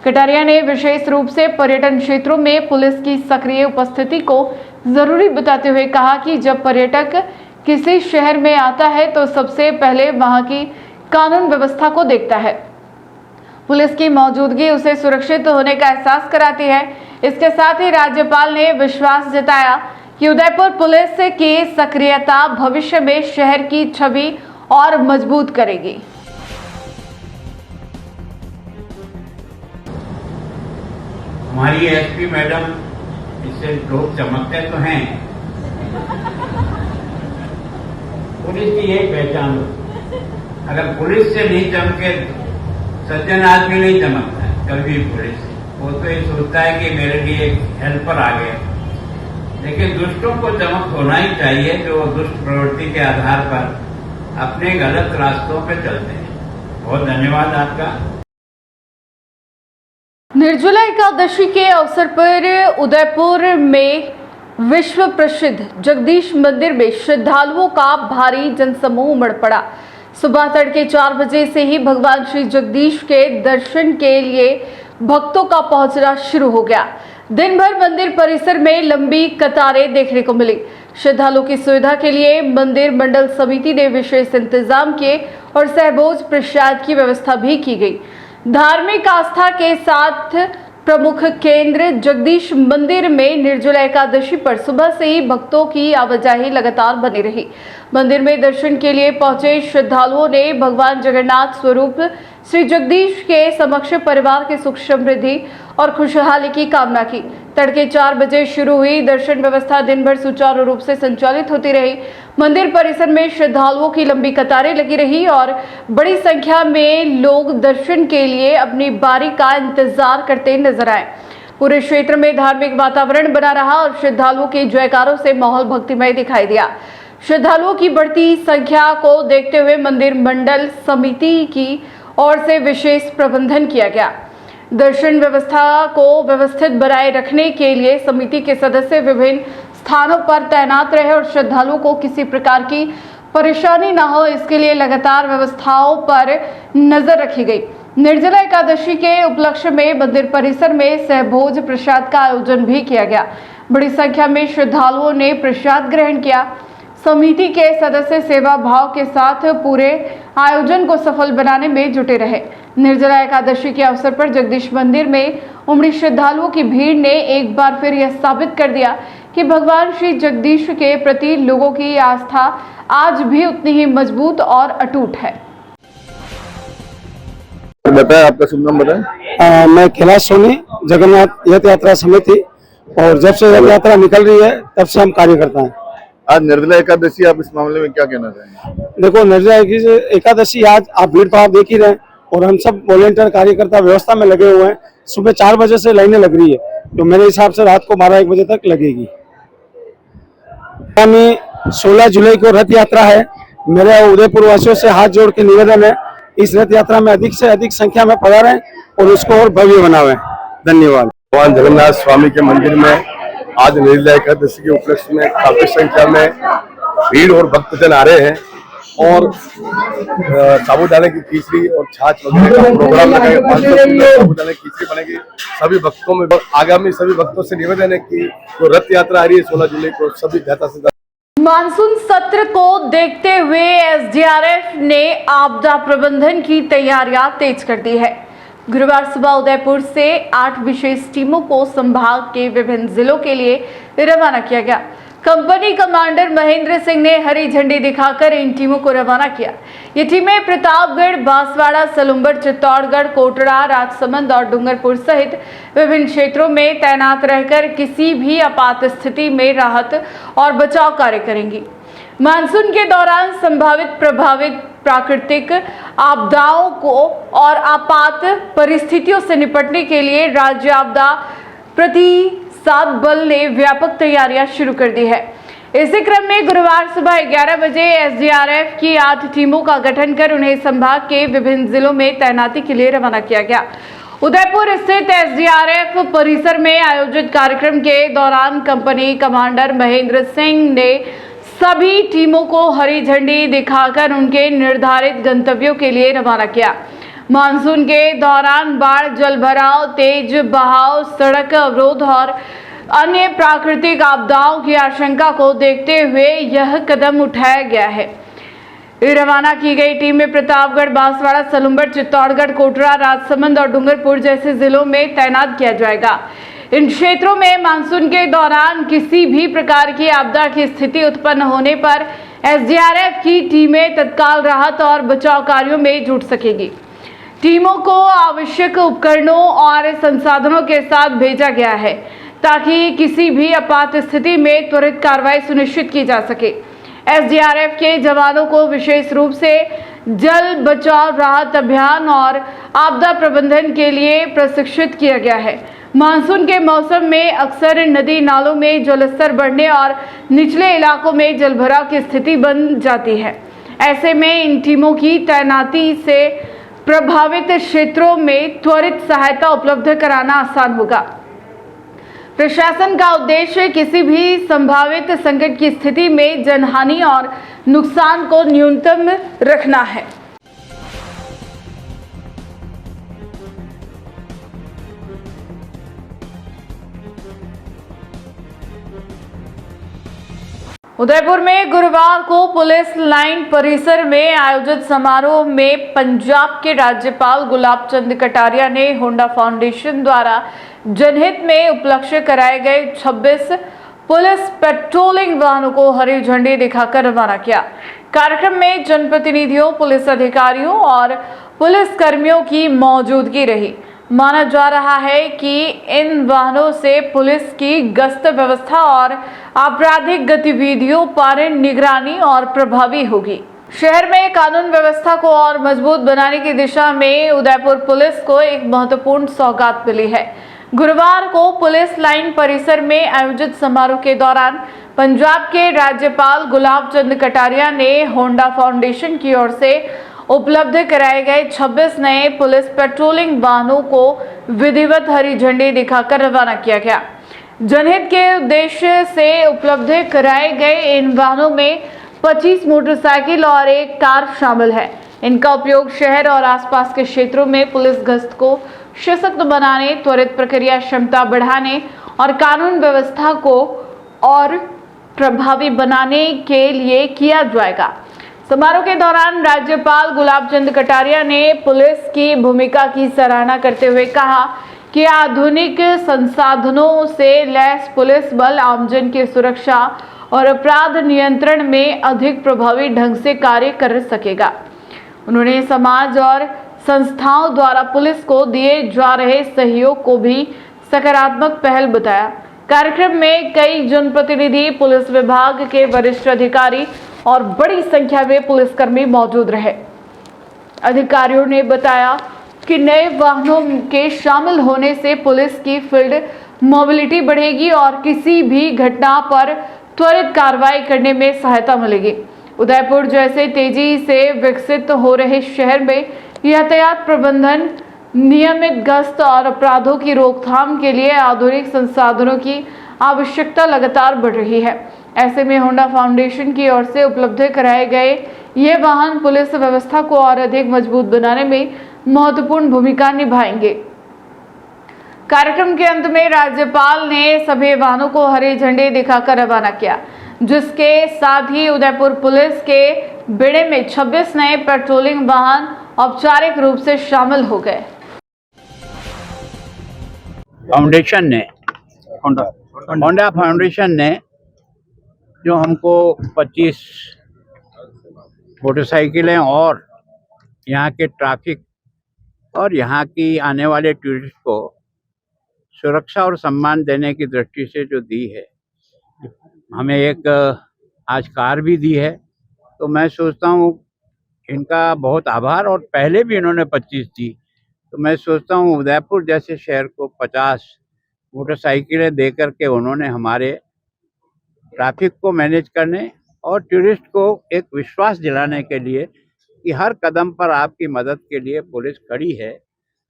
कटारिया ने विशेष रूप से पर्यटन क्षेत्रों में पुलिस की सक्रिय उपस्थिति को जरूरी बताते हुए कहा कि जब पर्यटक किसी शहर में आता है तो सबसे पहले वहां की कानून व्यवस्था को देखता है। पुलिस की मौजूदगी उसे सुरक्षित होने का एहसास कराती है। इसके साथ ही राज्यपाल ने विश्वास जताया कि उदयपुर पुलिस की सक्रियता भविष्य में शहर की छवि और मजबूत करेगी। हमारी एसपी मैडम, इससे लोग चमकते तो हैं। पुलिस की यही पहचान, अगर पुलिस से नहीं चमके सज्जन आदमी नहीं चमकता है कभी पुलिस से। वो तो ये सोचता है कि मेरे लिए एक हेल्पर आ गया, लेकिन दुष्टों को चमक होना ही चाहिए जो दुष्ट प्रवृत्ति के आधार पर अपने गलत रास्तों पे चलते हैं। बहुत धन्यवाद आपका। निर्जला एकादशी के अवसर पर उदयपुर में विश्व प्रसिद्ध जगदीश मंदिर में श्रद्धालुओं का भारी जनसमूह उमड़ पड़ा। सुबह तड़के 4 बजे से ही भगवान श्री जगदीश के दर्शन के लिए भक्तों का पहुंचना शुरू हो गया। दिन भर मंदिर परिसर में लंबी कतारें देखने को मिली। श्रद्धालुओं की सुविधा के लिए मंदिर मंडल समिति ने विशेष इंतजाम किए और सहभोज प्रसाद की व्यवस्था भी की गई। धार्मिक आस्था के साथ प्रमुख केंद्र जगदीश मंदिर में निर्जला एकादशी पर सुबह से ही भक्तों की आवाजाही लगातार बनी रही। मंदिर में दर्शन के लिए पहुंचे श्रद्धालुओं ने भगवान जगन्नाथ स्वरूप श्री जगदीश के समक्ष परिवार की सुख समृद्धि और खुशहाली की कामना की। तड़के 4 बजे शुरू हुई दर्शन व्यवस्था दिन भर सुचारू रूप से संचालित होती रही। मंदिर परिसर में श्रद्धालुओं की लंबी कतारें लगी रही और बड़ी संख्या में लोग दर्शन के लिए अपनी बारी का इंतजार करते नजर आए। पूरे क्षेत्र में धार्मिक वातावरण बना रहा और श्रद्धालुओं के जयकारों से माहौल भक्तिमय दिखाई दिया। श्रद्धालुओं की बढ़ती संख्या को देखते हुए मंदिर मंडल समिति की ओर से विशेष प्रबंधन किया गया। दर्शन व्यवस्था को व्यवस्थित बनाए रखने के लिए समिति के सदस्य विभिन्न स्थानों पर तैनात रहे और श्रद्धालुओं को किसी प्रकार की परेशानी न हो, इसके लिए लगातार व्यवस्थाओं पर नजर रखी गई। निर्जला एकादशी के उपलक्ष्य में मंदिर परिसर में सहभोज प्रसाद का आयोजन भी किया गया। बड़ी संख्या में श्रद्धालुओं ने प्रसाद ग्रहण किया। समिति के सदस्य सेवा भाव के साथ पूरे आयोजन को सफल बनाने में जुटे रहे। निर्जला एकादशी के अवसर पर जगदीश मंदिर में उमड़ी श्रद्धालुओं की भीड़ ने एक बार फिर यह साबित कर दिया कि भगवान श्री जगदीश के प्रति लोगों की आस्था आज भी उतनी ही मजबूत और अटूट है। बताएं, आपका शुभ नाम बताएं। मैं कैलाश सोनी, जगन्नाथ रथ यात्रा समिति, और जब से रथ यात्रा निकल रही है तब से हम कार्य करते हैं। आज निर्जला एकादशी, आप इस मामले में क्या कहना चाहेंगे? देखो, निर्जला एकादशी आज आप भीड़ तो आप देख ही रहे हैं और हम सब वॉलेंटियर कार्यकर्ता व्यवस्था में लगे हुए हैं। सुबह 4 बजे से लाइनें लग रही है, तो मेरे हिसाब से रात को 12-1 बजे तक लगेगी। आगामी 16 जुलाई को रथ यात्रा है। मेरे उदयपुर वासियों से हाथ जोड़ के निवेदन है, इस रथ यात्रा में अधिक से अधिक संख्या में पधारें और उसको और भव्य बनावें। धन्यवाद। भगवान जगन्नाथ स्वामी के मंदिर में आज निर्जला एकादशी के उपलक्ष्य में काफी संख्या में भीड़ और भक्तजन आ रहे हैं और साबूदाने की खिचड़ी और छाछ वगैरह का प्रोग्राम लगाएंगे। 500 किलो साबूदाने की खिचड़ी बनेगी सभी भक्तों में। आगामी सभी भक्तों से निवेदन है कि जो रथ यात्रा आ रही है 16 जुलाई को, सभी ज्यादा से ज्यादा। मानसून सत्र को देखते हुए एसडीआरएफ ने आपदा प्रबंधन की तैयारियां तेज कर दी है। गुरुवार सुबह उदयपुर से 8 विशेष टीमों को संभाग के विभिन्न जिलों के लिए रवाना किया गया। कंपनी कमांडर महेंद्र सिंह ने हरी झंडी दिखाकर इन टीमों को रवाना किया। ये टीमें प्रतापगढ़, बांसवाड़ा, सलुम्बर, चित्तौड़गढ़, कोटड़ा, राजसमंद और डूंगरपुर सहित विभिन्न क्षेत्रों में तैनात रहकर किसी भी आपात स्थिति में राहत और बचाव कार्य करेंगी। मानसून के दौरान संभावित प्रभावित प्राकृतिक आपदाओं को और आपात परिस्थितियों से निपटने के लिए राज्य आपदा प्रतिसाद बल ने व्यापक तैयारियां शुरू कर दी है। इसी क्रम में गुरुवार सुबह 11 बजे एसडीआरएफ की 8 टीमों का गठन कर उन्हें संभाग के विभिन्न जिलों में तैनाती के लिए रवाना किया गया। उदयपुर स्थित एसडीआरएफ परिसर में आयोजित कार्यक्रम के दौरान कंपनी कमांडर महेंद्र सिंह ने सभी टीमों को हरी झंडी दिखाकर उनके निर्धारित गंतव्यों के लिए रवाना किया। मानसून के दौरान बाढ़, जलभराव, तेज बहाव, सड़क अवरोध और अन्य प्राकृतिक आपदाओं की आशंका को देखते हुए यह कदम उठाया गया है। रवाना की गई टीम में प्रतापगढ़, बांसवाड़ा, सलुम्बर, चित्तौड़गढ़, कोटड़ा, राजसमंद और डूंगरपुर जैसे जिलों में तैनात किया जाएगा। इन क्षेत्रों में मानसून के दौरान किसी भी प्रकार की आपदा की स्थिति उत्पन्न होने पर एसडीआरएफ की टीमें तत्काल राहत और बचाव कार्यों में जुट सकेगी। टीमों को आवश्यक उपकरणों और संसाधनों के साथ भेजा गया है ताकि किसी भी आपात स्थिति में त्वरित कार्रवाई सुनिश्चित की जा सके। एसडीआरएफ के जवानों को विशेष रूप से जल बचाव, राहत अभियान और आपदा प्रबंधन के लिए प्रशिक्षित किया गया है। मानसून के मौसम में अक्सर नदी नालों में जलस्तर बढ़ने और निचले इलाकों में जलभराव की स्थिति बन जाती है। ऐसे में इन टीमों की तैनाती से प्रभावित क्षेत्रों में त्वरित सहायता उपलब्ध कराना आसान होगा। प्रशासन का उद्देश्य किसी भी संभावित संकट की स्थिति में जनहानि और नुकसान को न्यूनतम रखना है। उदयपुर में गुरुवार को पुलिस लाइन परिसर में आयोजित समारोह में पंजाब के राज्यपाल गुलाब चंद कटारिया ने होंडा फाउंडेशन द्वारा जनहित में उपलक्ष्य कराए गए 26 पुलिस पेट्रोलिंग वाहनों को हरी झंडी दिखाकर रवाना किया। कार्यक्रम में जनप्रतिनिधियों, पुलिस अधिकारियों और पुलिस कर्मियों की मौजूदगी रही। माना जा रहा है कि इन वाहनों से पुलिस की गश्त व्यवस्था और आपराधिक गतिविधियों पर निगरानी और प्रभावी होगी। शहर में कानून व्यवस्था को और मजबूत बनाने की दिशा में उदयपुर पुलिस को एक महत्वपूर्ण सौगात मिली है। गुरुवार को पुलिस लाइन परिसर में आयोजित समारोह के दौरान पंजाब के राज्यपाल गुलाब चंद कटारिया ने होंडा फाउंडेशन की ओर से उपलब्ध कराए गए 26 नए पुलिस पेट्रोलिंग वाहनों को विधिवत हरी झंडी दिखाकर रवाना किया गया। जनहित के उद्देश्य से उपलब्ध कराए गए इन वाहनों में 25 मोटरसाइकिल और एक कार शामिल है। इनका उपयोग शहर और आसपास के क्षेत्रों में पुलिस गश्त को सशक्त बनाने, त्वरित प्रक्रिया क्षमता बढ़ाने और कानून व्यवस्था को और प्रभावी बनाने के लिए किया जाएगा। समारोह के दौरान राज्यपाल गुलाब चंद कटारिया ने पुलिस की भूमिका की सराहना करते हुए कहा कि आधुनिक संसाधनों से लैस पुलिस बल आमजन की सुरक्षा और अपराध नियंत्रण में अधिक प्रभावी ढंग से कार्य कर सकेगा। उन्होंने समाज और संस्थाओं द्वारा पुलिस को दिए जा रहे सहयोग को भी सकारात्मक पहल बताया। कार्यक्रम में कई जनप्रतिनिधि, पुलिस विभाग के वरिष्ठ अधिकारी और बड़ी संख्या में पुलिसकर्मी मौजूद रहे। अधिकारियों ने बताया कि नए वाहनों के शामिल होने से पुलिस की फील्ड मोबिलिटी बढ़ेगी और किसी भी घटना पर त्वरित कार्रवाई करने में सहायता मिलेगी। उदयपुर जैसे तेजी से विकसित हो रहे शहर में यातायात प्रबंधन, नियमित गश्त और अपराधों की रोकथाम के लिए आधुनिक संसाधनों की आवश्यकता लगातार बढ़ रही है। ऐसे में होंडा फाउंडेशन की ओर से उपलब्ध कराए गए ये वाहन पुलिस व्यवस्था को और अधिक मजबूत बनाने में महत्वपूर्ण भूमिका निभाएंगे। कार्यक्रम के अंत में राज्यपाल ने सभी वाहनों को हरी झंडी दिखाकर रवाना किया, जिसके साथ ही उदयपुर पुलिस के बेड़े में 26 नए पेट्रोलिंग वाहन औपचारिक रूप से शामिल हो गए। फाउंडेशन ने होंडा फाउंडेशन ने जो हमको 25 मोटरसाइकिलें और यहाँ के ट्रैफिक और यहाँ की आने वाले टूरिस्ट को सुरक्षा और सम्मान देने की दृष्टि से जो दी है, हमें एक आज कार भी दी है, तो मैं सोचता हूँ इनका बहुत आभार। और पहले भी इन्होंने 25 दी, तो मैं सोचता हूँ उदयपुर जैसे शहर को 50 मोटरसाइकिलें दे करके उन्होंने हमारे ट्रैफिक को मैनेज करने और टूरिस्ट को एक विश्वास दिलाने के लिए कि हर कदम पर आपकी मदद के लिए पुलिस खड़ी है,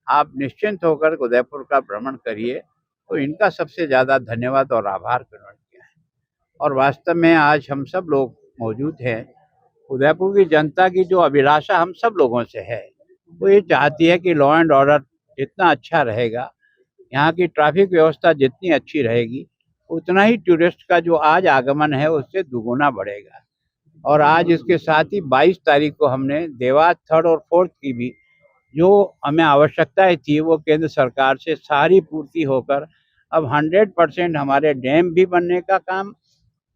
आप निश्चिंत होकर उदयपुर का भ्रमण करिए, तो इनका सबसे ज़्यादा धन्यवाद और आभार प्रकट किया है। और वास्तव में आज हम सब लोग मौजूद हैं, उदयपुर की जनता की जो अभिलाषा हम सब लोगों से है, वो ये चाहती है कि लॉ एंड ऑर्डर जितना अच्छा रहेगा, यहाँ की ट्रैफिक व्यवस्था जितनी अच्छी रहेगी, उतना ही टूरिस्ट का जो आज आगमन है उससे दुगुना बढ़ेगा। और आज इसके साथ ही 22 तारीख को हमने देवास 3rd और 4th की भी जो हमें आवश्यकताएं थी वो केंद्र सरकार से सारी पूर्ति होकर अब 100% हमारे डैम भी बनने का काम,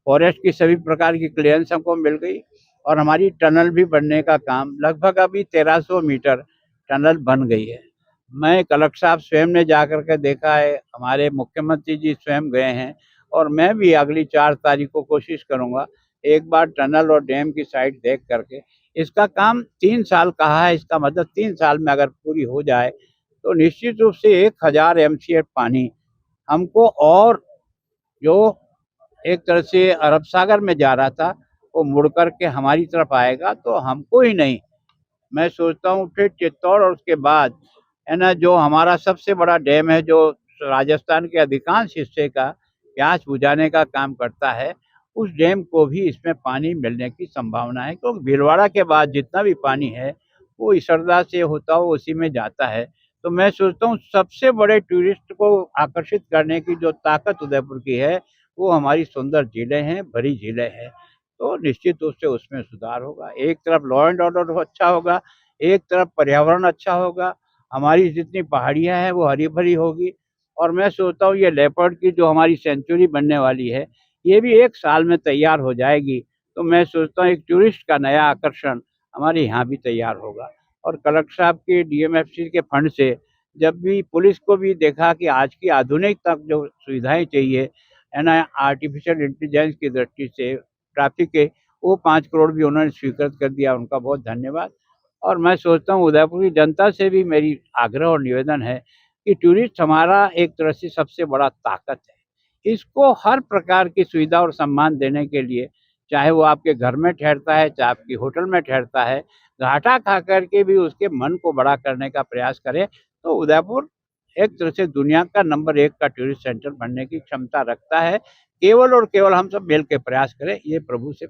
फॉरेस्ट की सभी प्रकार की क्लियरेंस हमको मिल गई और हमारी टनल भी बनने का काम लगभग अभी 1300 मीटर टनल बन गई है। मैं कलेक्टर साहब स्वयं ने जाकर के देखा है, हमारे मुख्यमंत्री जी स्वयं गए हैं और मैं भी अगली 4 तारीख को कोशिश करूंगा एक बार टनल और डैम की साइट देख करके। इसका काम 3 साल कहा है, इसका मतलब 3 साल में अगर पूरी हो जाए तो निश्चित रूप से 1000 MCF पानी हमको, और जो एक तरह से अरब सागर में जा रहा था वो मुड़ कर के हमारी तरफ आएगा, तो हमको ही नहीं, मैं सोचता हूँ फिर चित्तौड़ और उसके बाद है ना जो हमारा सबसे बड़ा डैम है जो राजस्थान के अधिकांश हिस्से का प्यास बुझाने का काम करता है, उस डैम को भी इसमें पानी मिलने की संभावना है, क्योंकि भीलवाड़ा के बाद जितना भी पानी है वो इसरदा से होता हुआ उसी में जाता है। तो मैं सोचता हूँ सबसे बड़े टूरिस्ट को आकर्षित करने की जो ताकत उदयपुर की है वो हमारी सुंदर झीलें हैं, भरी झीलें हैं। तो निश्चित रूप से उसमें सुधार होगा। एक तरफ लॉ एंड ऑर्डर अच्छा होगा, एक तरफ पर्यावरण अच्छा होगा, हमारी जितनी पहाड़ियाँ हैं वो हरी भरी होगी। और मैं सोचता हूँ ये लेपर्ड की जो हमारी सेंचुरी बनने वाली है ये भी 1 साल में तैयार हो जाएगी। तो मैं सोचता हूँ एक टूरिस्ट का नया आकर्षण हमारे यहाँ भी तैयार होगा। और कलेक्टर साहब के डीएमएफसी के फंड से जब भी पुलिस को भी देखा कि आज की आधुनिक तक जो सुविधाएं चाहिए है ना, आर्टिफिशियल इंटेलिजेंस की दृष्टि से ट्रैफिक के, वो 5 करोड़ भी उन्होंने स्वीकृत कर दिया, उनका बहुत धन्यवाद। और मैं सोचता हूँ उदयपुर की जनता से भी मेरी आग्रह और निवेदन है कि टूरिस्ट हमारा एक तरह से सबसे बड़ा ताकत है। इसको हर प्रकार की सुविधा और सम्मान देने के लिए, चाहे वो आपके घर में ठहरता है, चाहे आपकी होटल में ठहरता है, घाटा खा करके भी उसके मन को बड़ा करने का प्रयास करें, तो उदयपुर एक तरह से दुनिया का नंबर 1 का टूरिस्ट सेंटर बनने की क्षमता रखता है। केवल और केवल हम सब मिल के प्रयास करें, ये प्रभु से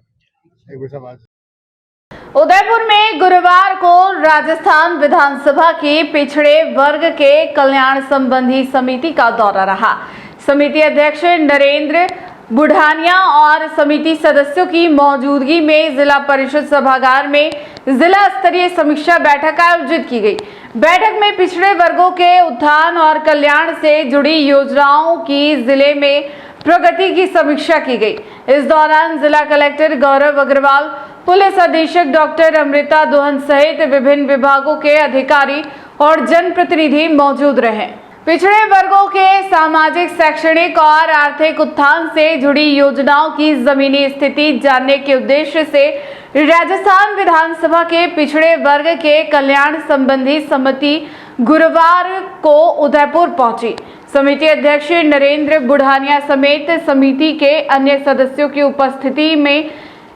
उदयपुर में गुरुवार को राजस्थान विधानसभा की पिछड़े वर्ग के कल्याण संबंधी समिति का दौरा रहा। समिति अध्यक्ष नरेंद्र बुढ़ानिया और समिति सदस्यों की मौजूदगी में जिला परिषद सभागार में जिला स्तरीय समीक्षा बैठक आयोजित की गई। बैठक में पिछड़े वर्गों के उत्थान और कल्याण से जुड़ी योजनाओं की जिले में प्रगति की समीक्षा की गई। इस दौरान जिला कलेक्टर गौरव अग्रवाल, पुलिस अधीक्षक डॉक्टर अमृता दोहन सहित विभिन्न विभागों के अधिकारी और जनप्रतिनिधि मौजूद रहे। पिछड़े वर्गों के सामाजिक, शैक्षणिक और आर्थिक उत्थान से जुड़ी योजनाओं की जमीनी स्थिति जानने के उद्देश्य से राजस्थान विधानसभा के पिछड़े वर्ग के कल्याण संबंधी समिति गुरुवार को उदयपुर पहुंची। समिति अध्यक्ष नरेंद्र बुढ़ानिया समेत समिति के अन्य सदस्यों की उपस्थिति में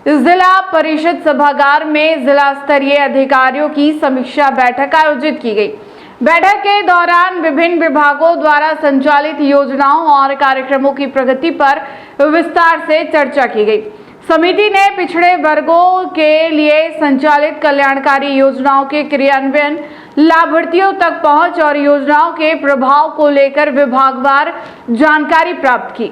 जिला परिषद सभागार में जिला स्तरीय अधिकारियों की समीक्षा बैठक आयोजित की गई। बैठक के दौरान विभिन्न विभागों द्वारा संचालित योजनाओं और कार्यक्रमों की प्रगति पर विस्तार से चर्चा की गई। समिति ने पिछड़े वर्गों के लिए संचालित कल्याणकारी योजनाओं के क्रियान्वयन, लाभार्थियों तक पहुंच और योजनाओं के प्रभाव को लेकर विभागवार जानकारी प्राप्त की।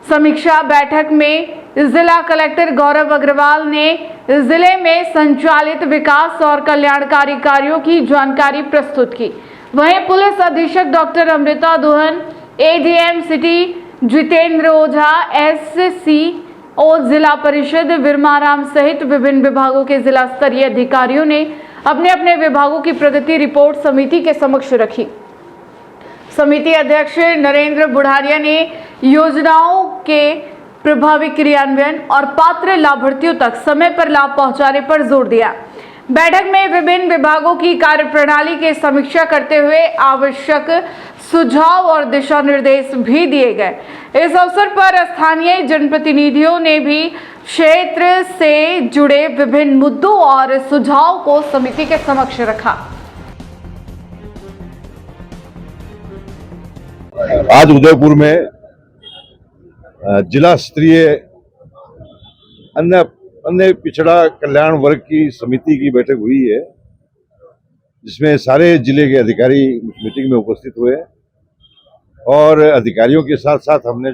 समीक्षा बैठक में जिला कलेक्टर गौरव अग्रवाल ने जिले में संचालित विकास और कल्याणकारी कार्यों की जानकारी प्रस्तुत की। वहीं पुलिस अधीक्षक डॉक्टर अमृता दोहन, एडीएम सिटी जितेंद्र ओझा, SCO जिला परिषद विरमाराम सहित विभिन्न विभागों के जिला स्तरीय अधिकारियों ने अपने अपने विभागों की प्रगति रिपोर्ट समिति के समक्ष रखी। समिति अध्यक्ष नरेंद्र बुढ़ानिया ने योजनाओं के प्रभावी क्रियान्वयन और पात्र लाभार्थियों तक समय पर लाभ पहुंचाने पर जोर दिया। बैठक में विभिन्न विभागों की कार्यप्रणाली की समीक्षा करते हुए आवश्यक सुझाव और दिशा निर्देश भी दिए गए। इस अवसर पर स्थानीय जनप्रतिनिधियों ने भी क्षेत्र से जुड़े विभिन्न मुद्दों और सुझाव को समिति के समक्ष रखा। आज उदयपुर में जिला स्तरीय अन्य पिछड़ा कल्याण वर्ग की समिति की बैठक हुई है, जिसमें सारे जिले के अधिकारी मीटिंग में उपस्थित हुए और अधिकारियों के साथ साथ हमने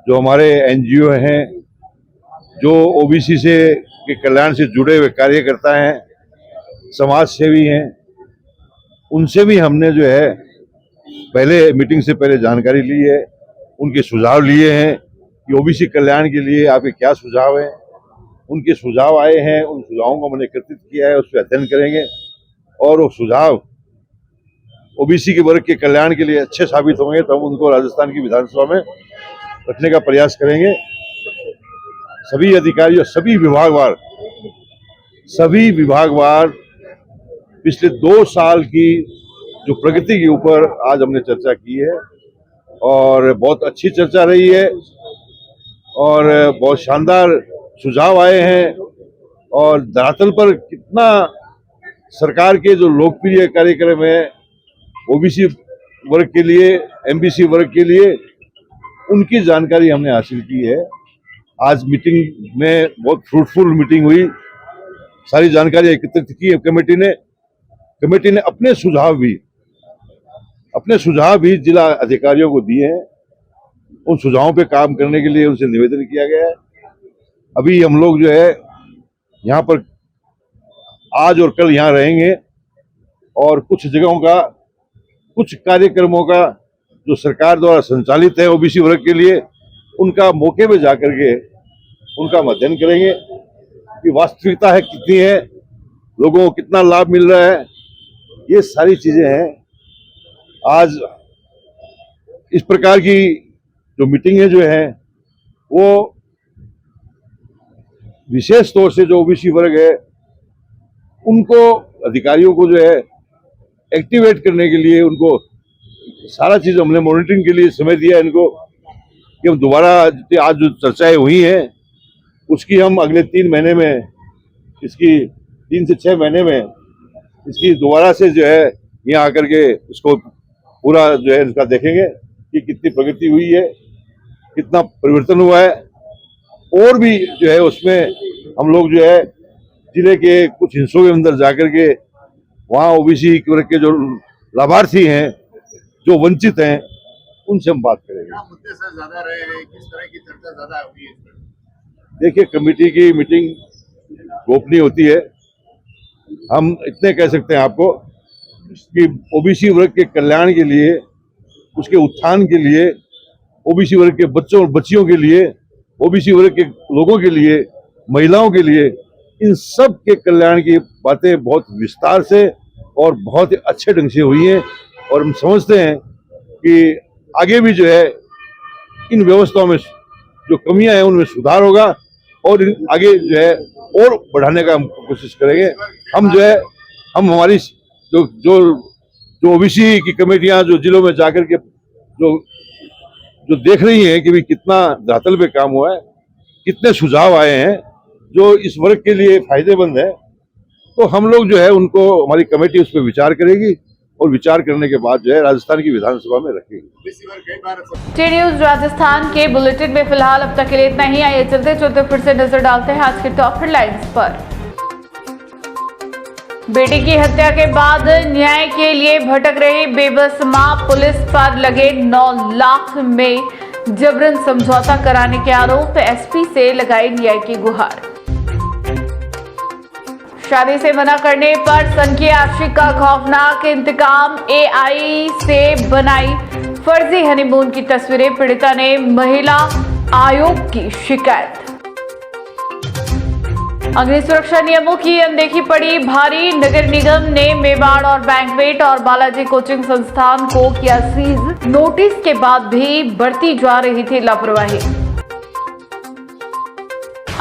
जो हमारे एनजीओ हैं, जो ओबीसी से के कल्याण से जुड़े हुए कार्यकर्ता हैं, समाज सेवी हैं, उनसे भी हमने पहले मीटिंग से पहले जानकारी ली है, उनके सुझाव लिए हैं कि ओबीसी कल्याण के लिए आपके क्या सुझाव हैं। उनके सुझाव आए हैं, उन सुझावों को हमने एकत्रित किया है, उस पर अध्ययन करेंगे और वो सुझाव ओबीसी के वर्ग के कल्याण के लिए अच्छे साबित होंगे तो हम उनको राजस्थान की विधानसभा में रखने का प्रयास करेंगे। सभी अधिकारी और सभी विभागवार पिछले 2 साल की जो प्रगति के ऊपर आज हमने चर्चा की है और बहुत अच्छी चर्चा रही है और बहुत शानदार सुझाव आए हैं और धरातल पर कितना सरकार के जो लोकप्रिय कार्यक्रम है ओबीसी वर्ग के लिए, एमबीसी वर्ग के लिए, उनकी जानकारी हमने हासिल की है। आज मीटिंग में बहुत फ्रूटफुल मीटिंग हुई, सारी जानकारी एकत्रित की है कमेटी ने अपने सुझाव भी जिला अधिकारियों को दिए हैं। उन सुझावों पे काम करने के लिए उनसे निवेदन किया गया है। अभी हम लोग जो है यहाँ पर आज और कल यहाँ रहेंगे और कुछ जगहों का, कुछ कार्यक्रमों का जो सरकार द्वारा संचालित है ओबीसी वर्ग के लिए, उनका मौके पे जाकर के उनका अध्ययन करेंगे कि वास्तविकता है कितनी है, लोगों को कितना लाभ मिल रहा है। ये सारी चीजें हैं। आज इस प्रकार की जो मीटिंगें जो है वो विशेष तौर से जो ओबीसी वर्ग है उनको, अधिकारियों को जो है एक्टिवेट करने के लिए, उनको सारा चीज हमने मॉनिटरिंग के लिए समय दिया इनको कि हम दोबारा आज जो चर्चाएं हुई हैं उसकी हम अगले 3 महीने में, इसकी 3 से 6 महीने में इसकी दोबारा से जो है यहाँ आकर के इसको पूरा जो है इसका देखेंगे कि कितनी प्रगति हुई है, कितना परिवर्तन हुआ है। और भी जो है उसमें हम लोग जो है जिले के कुछ हिस्सों के अंदर जाकर के वहाँ ओबीसी वर्ग के जो लाभार्थी हैं, जो वंचित हैं, उनसे हम बात करेंगे। मुद्दे से ज्यादा रहे हैं, किस तरह की चर्चा ज्यादा हुई है? देखिए, कमेटी की मीटिंग गोपनीय होती है। हम इतने कह सकते हैं आपको कि ओबीसी वर्ग के कल्याण के लिए, उसके उत्थान के लिए, ओबीसी वर्ग के बच्चों और बच्चियों के लिए, ओबीसी वर्ग के लोगों के लिए, महिलाओं के लिए, इन सब के कल्याण की बातें बहुत विस्तार से और बहुत ही अच्छे ढंग से हुई हैं। और हम समझते हैं कि आगे भी जो है इन व्यवस्थाओं में जो कमियां हैं उनमें सुधार होगा और आगे जो है और बढ़ाने का हम कोशिश करेंगे। हम जो है हम हमारी जो ओबीसी की कमेटियां जो जिलों में जाकर के जो देख रही हैं कि भी कितना धरातल पे काम हुआ है, कितने सुझाव आए हैं जो इस वर्ग के लिए फायदेमंद है, तो हम लोग जो है उनको, हमारी कमेटी उस पर विचार करेगी और विचार करने के बाद जो है राजस्थान की विधानसभा में रखेगी। टी न्यूज राजस्थान के बुलेटिन में फिलहाल अब तक के लिए इतना ही। आइए चलते फिर से नजर डालते हैं आज के टॉप हेडलाइंस पर। बेटी की हत्या के बाद न्याय के लिए भटक रही बेबस मां, पुलिस पर लगे 9 लाख में जबरन समझौता कराने के आरोप, एसपी से लगाई न्याय की गुहार। शादी से मना करने पर सनकी आशिक का खौफनाक इंतकाम, एआई से बनाई फर्जी हनीमून की तस्वीरें, पीड़िता ने महिला आयोग की शिकायत। अग्नि सुरक्षा नियमों की अनदेखी पड़ी भारी, नगर निगम ने मेवाड़ और बैंक्वेट और बालाजी कोचिंग संस्थान को किया सीज, नोटिस के बाद भी बढ़ती जा रही थी लापरवाही।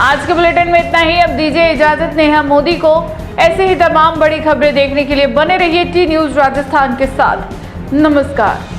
आज के बुलेटिन में इतना ही। अब दीजिए इजाजत नेहा मोदी को। ऐसे ही तमाम बड़ी खबरें देखने के लिए बने रहिए टी न्यूज राजस्थान के साथ। नमस्कार।